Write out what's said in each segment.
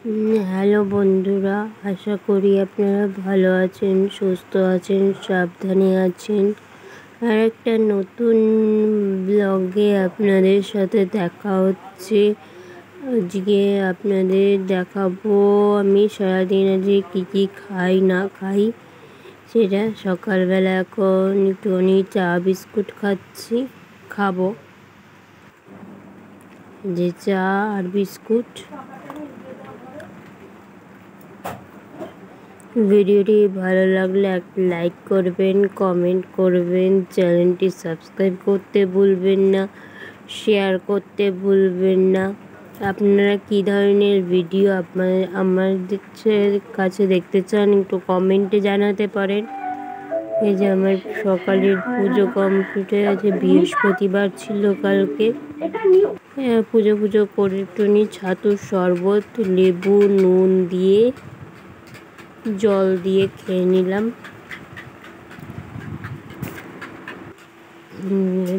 Hello বন্ধুরা, আশা করি আপনারা ভালো আছেন, সুস্থ আছেন, সাবধানে আছেন। আর একটা নতুন ব্লগে আপনাদের সাথে দেখা হচ্ছে। আজকে আপনাদের দেখাবো আমি সারাদিন আজকে কী কী খাই না খাই সেটা। সকালবেলা এখন একটুখানি চা বিস্কুট খাবো, যে চা আর বিস্কুট। ভিডিওটি ভালো লাগলে একটা লাইক করবেন, কমেন্ট করবেন, চ্যানেলটি সাবস্ক্রাইব করতে ভুলবেন না, শেয়ার করতে ভুলবেন না। আপনারা কী ধরনের ভিডিও আমাদের কাছে দেখতে চান একটু কমেন্টে জানাতে পারেন। এই যে আমার সকালের পুজো কমপ্লিট হয়ে আছে, বৃহস্পতিবার ছিল কালকে। পুজো করে টুনি ছাতুর শরবত লেবু নুন দিয়ে জল দিয়ে খেয়ে নিলাম।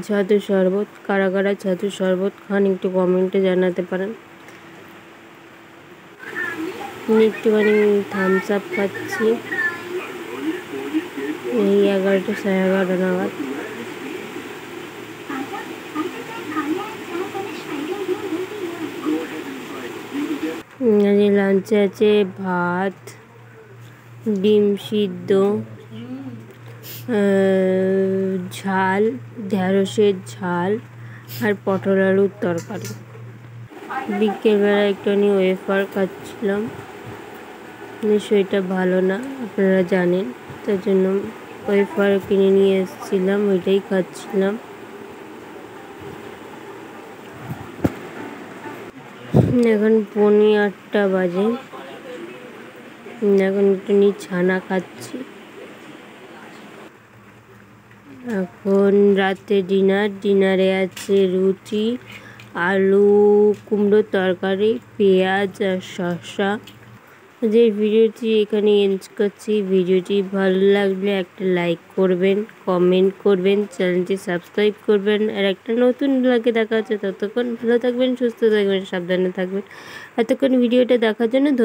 ছাতুর শরবত, কারা কারা ছাতুর শরবত খান একটু কমেন্টে জানাতে পারেন। একটুখানি থামস আপ খাচ্ছি, এই 11টা 11:30 নাগাদ। লাঞ্চে আছে ভাত, ডিম সিদ্ধ, ঝাল, ঢেঁড়সের ঝাল আর পটল আলুর তরকারি। বিকেলবেলা একটুখানি ওয়েফার খাচ্ছিলাম, সেটা ভালো না আপনারা জানেন, তার জন্য ওয়েফার কিনে নিয়ে এসেছিলাম, ওইটাই খাচ্ছিলাম। এখন 8:45 বাজে, এখন একটুখানি ছানা খাচ্ছি। এখন রাতে ডিনারে আছে রুটি, আলু কুমড়োর তরকারি, পেঁয়াজ আর শসা। যে ভিডিওটি এখানে এন্ড করছি। ভিডিওটি ভালো লাগলে একটা লাইক করবেন, কমেন্ট করবেন, চ্যানেলটি সাবস্ক্রাইব করবেন। আর একটা নতুন ব্লগে দেখা হচ্ছে, ততক্ষণ ভালো থাকবেন, সুস্থ থাকবেন, সাবধানে থাকবেন। এতক্ষণ ভিডিওটা দেখার জন্য ধন্যবাদ।